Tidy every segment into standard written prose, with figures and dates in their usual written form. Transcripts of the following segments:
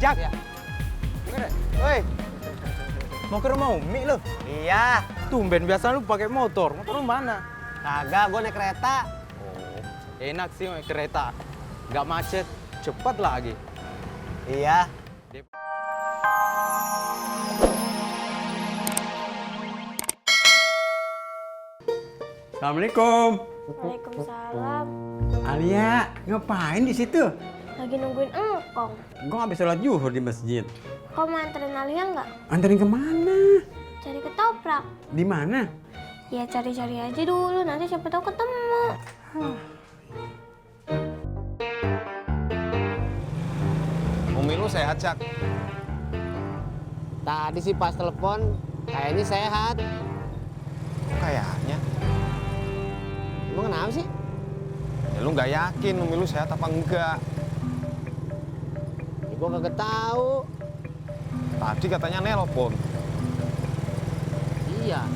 Jak. Ya. Woi. Mau ke rumah Umi lu? Iya. Tumben biasa lu pakai motor. Motor lu mana? Kagak, gue naik kereta. Oh, enak sih naik kereta. Nggak macet, cepat lagi. Iya. Assalamualaikum. Waalaikumsalam. Alia, ngapain di situ? Lagi nungguin engkong. Gua habis sholat zuhur di masjid. Kau mau anterin Alia nggak? Anterin kemana? Cari ketoprak. Di mana? Ya cari-cari aja dulu, nanti siapa tahu ketemu. Umi lu sehat, Jak? Tadi sih pas telepon, kayaknya sehat. Kayaknya. Emang kenapa sih? Ya lu nggak yakin Umi lu sehat apa enggak? Ya, gue kagak tahu. Tadi katanya nelpon. Iya.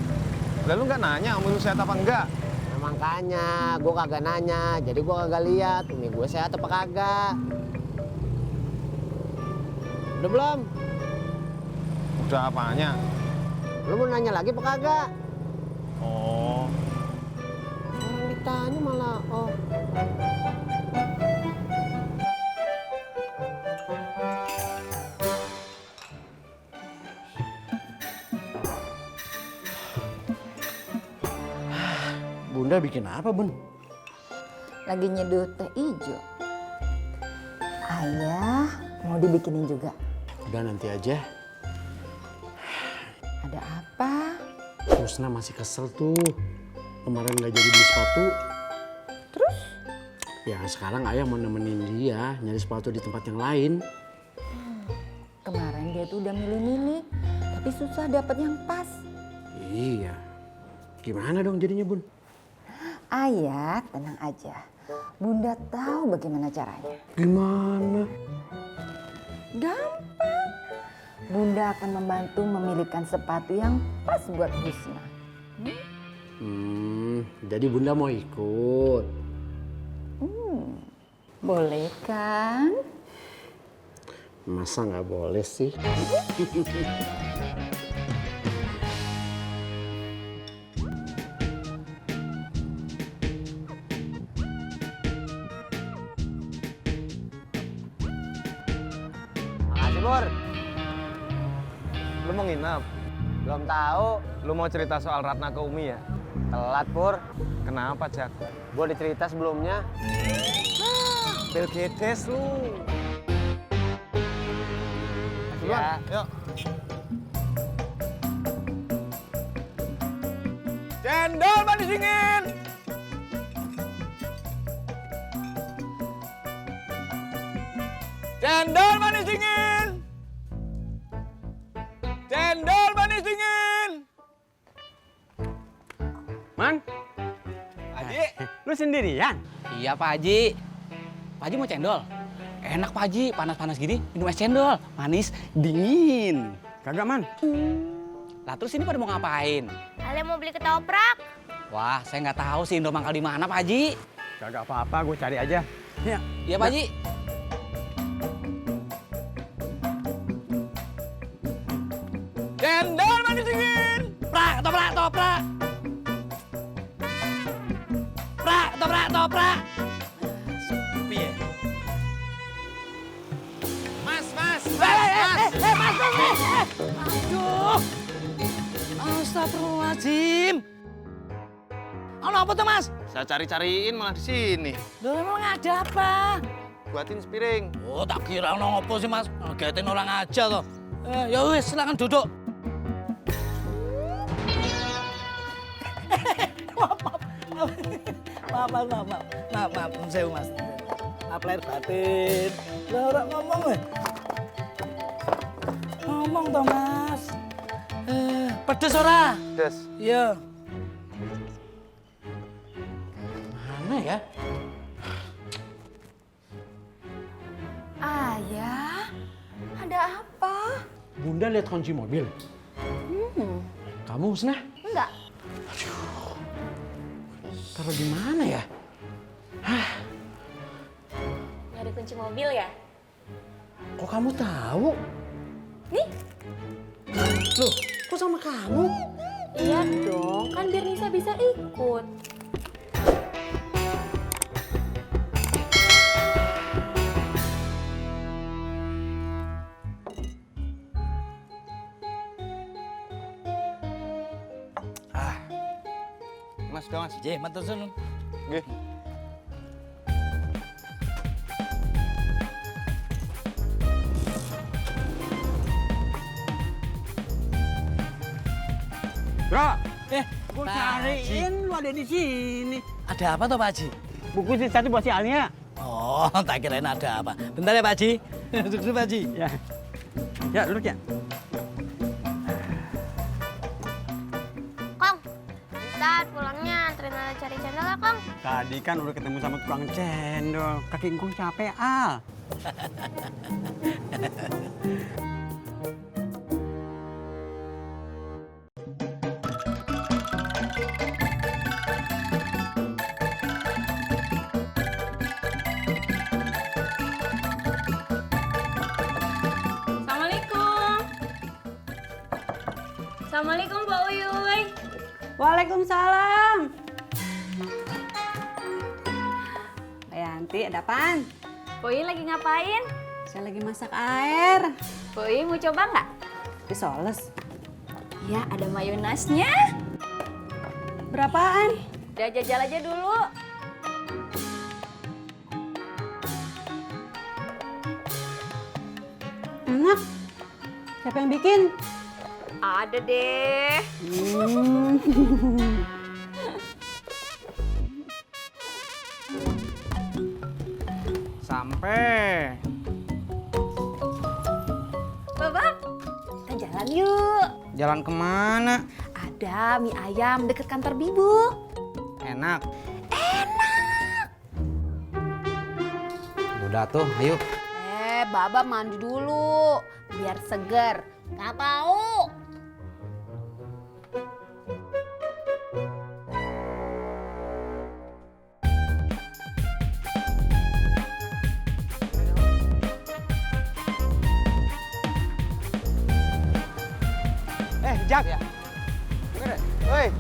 Lah lu nggak nanya Umi lu sehat apa enggak? Nah, makanya gue kagak nanya, jadi gue kagak lihat umi gue sehat apa kagak. Udah belum? Udah apanya? Lu mau nanya lagi apa kagak? Oh, Orang ditanya malah, oh. Bunda bikin apa, Bun? Lagi nyeduh teh ijo. Ayah mau dibikinin juga. Udah nanti aja. Ada apa? Husna masih kesel tuh. Kemarin nggak jadi beli sepatu. Terus? Ya sekarang ayah mau nemenin dia nyari sepatu di tempat yang lain. Kemarin dia tuh udah milih-milih, tapi susah dapet yang pas. Iya. Gimana dong jadinya, Bun? Ayah tenang aja. Bunda tahu bagaimana caranya. Gimana? Gampang. Bunda akan membantu memilihkan sepatu yang pas buat Husna. Jadi Bunda mau ikut? Boleh kan? Masa nggak boleh sih? Makasih, Bur. lu mau nginep? Belum tahu. Lu mau cerita soal Ratna ke Umi ya? Telat, Pur. Kenapa, Jak? Gue udah cerita sebelumnya. Bill Gates lu. Ya. Yuk. Cendol manis dingin. Cendol manis dingin. Cendol manis dingin. Man, Haji, lu sendirian? Iya Pak Haji. Pak Haji mau cendol? Enak Pak Haji, panas-panas gini minum es cendol. Manis, dingin. Kagak, Man. Lah terus ini pada mau ngapain? Alia mau beli ketoprak. Wah, saya nggak tahu sih Indo mangkal di mana Pak Haji. Kagak apa-apa, gue cari aja. Ya. Iya Pak Haji. cendol manis dingin. Prak, toprak, toprak. Prak, toprak, toprak. Sepi ya? Mas, mas, Aduh. Astagfirullahaladzim. Apa tuh Mas? Saya cari-cariin malah di sini. Loh emang ada apa? Buatin sepiring. Oh tak kira apa sih Mas? Ngagetin orang aja loh. Ya wis silakan duduk. Maaf, saya Mas. Maaf lahir batin. Lah orang ngomong weh. Ngomong toh Mas. Pedes ora? Des. Iya. Mana ya? Ayah, ada apa? Bunda lihat kunci mobil. Kamu, Husna? Enggak. Taruh di mana ya? Nyari kunci mobil ya? Kok kamu tahu? Nih. Loh, kok sama kamu? Iya dong, kan biar Nisa bisa ikut. Mas, udah mas. Je, matur sunuun. Nggih. Bro, Gua cariin lu ada di sini. Ada apa toh Pak Haji? Buku satu buat si Alia. Oh, tak kirain ada apa. Bentar ya Pak Haji. Duduk dulu Pak Haji. Ya. Ya, duduk ya. Kong, ntar pulangnya anterin Ala cari cendol ya, Kong. Tadi kan udah ketemu sama tukang cendol. Kaki engkong capek, Al. Assalamualaikum. Assalamualaikum, Mbak Uyuy. Waalaikumsalam. Mbak Yanti, ada apaan? Mbak Uyuy lagi ngapain? Saya lagi masak air. Mbak Uyuy mau coba nggak? Disoles. Ya, ada mayonasnya. Berapaan? Udah jajal aja dulu. Enak. Siapa yang bikin? Ada deh. Sampai. Babak, kita jalan yuk. Jalan kemana? Ada mie ayam deket kantor Bibu. Enak. Udah tuh, ayo. Baba mandi dulu biar seger. Nggak tahu. Jak. Ya. Woi.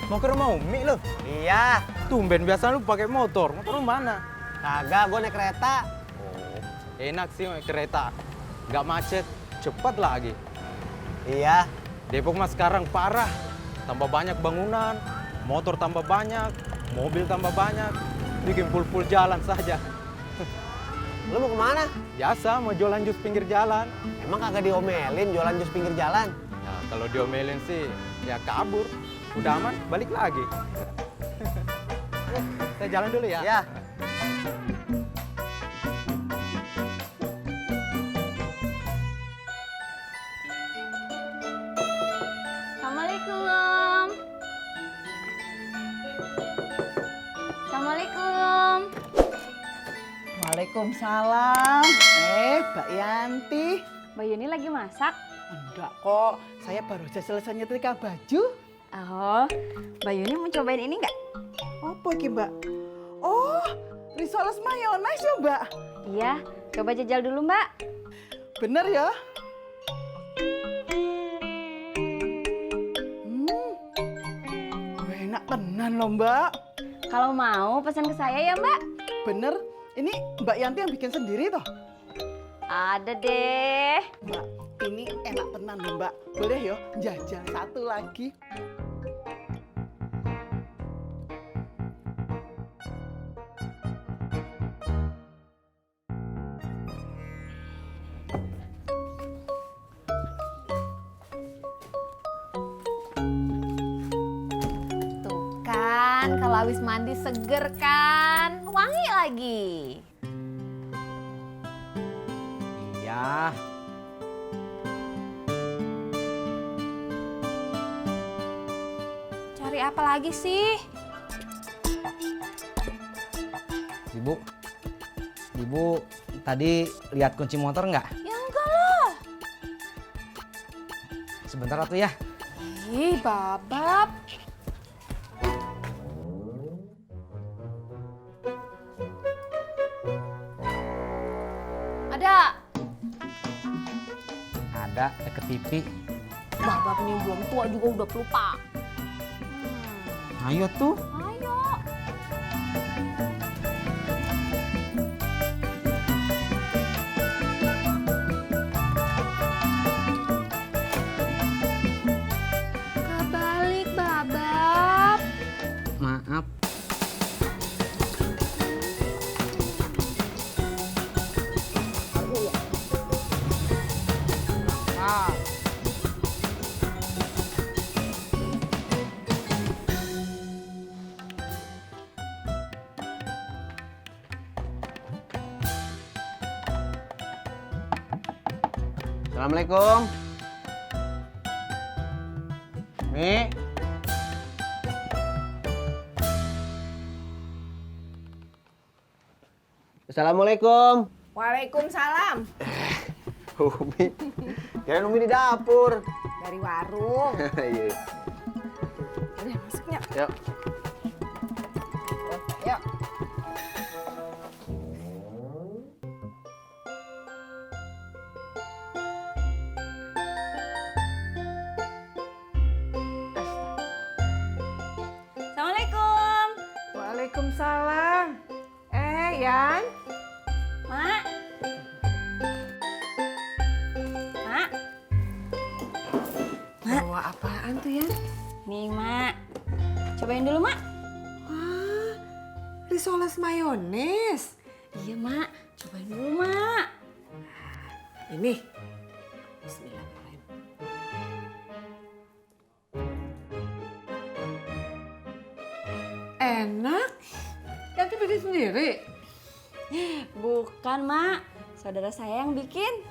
Mau ke rumah Umi lu? Iya. Tumben biasa lu pakai motor. Motor lu mana? Kagak, gue naik kereta. Enak sih naik kereta. Nggak macet, cepat lagi. Iya. Depok mah sekarang parah. Tambah banyak bangunan, motor tambah banyak, mobil tambah banyak. Bikin full jalan saja. Lu mau kemana? Biasa mau jualan jus pinggir jalan. Emang kagak diomelin jualan jus pinggir jalan? Ya, kalau diomelin sih ya kabur. Udah aman, balik lagi. Saya jalan dulu ya. Ya. Assalamualaikum. Assalamualaikum. Waalaikumsalam. Mbak Yanti. Mbak Yuni lagi masak? Enggak kok, saya baru aja selesai nyetrika baju. Oh, Mbak Yuni mau cobain ini nggak? Apa ki Mbak? Oh, risoles mayonnaise ya Mbak? Iya, coba jajal dulu Mbak. Bener ya? Enak tenan loh Mbak. Kalau mau pesan ke saya ya Mbak. Bener, ini Mbak Yanti yang bikin sendiri toh? Ada deh. Mbak, ini enak tenan loh Mbak. Boleh ya jajal satu lagi. Tuh kan, kalau habis mandi seger kan, wangi lagi. Iya. Cari apa lagi sih? Ibu tadi lihat kunci motor nggak? Ya enggak loh. Sebentar atuh ya. Ih, babab. Ada. Ada deket TV. Babak nih belum tua juga udah pelupa. Ayo tuh. Ayo. Kebalik babak. Maaf. Assalamualaikum. Mi. Assalamualaikum. Waalaikumsalam. Umi. Kirain Umi di dapur. Dari warung. Iya. Udah masuknya. Yuk. Yuk. Assalamualaikum. Waalaikumsalam. Yan. Mak. Mak. Bawa apaan tuh, Yan? Nih, Mak. Cobain dulu, Mak. Wah, risoles mayones. Iya, Mak. Cobain dulu, Mak. Ini. Bismillahirrahmanirrahim. Enak. Yanti bikin sendiri. Bukan, Mak. Saudara saya yang bikin.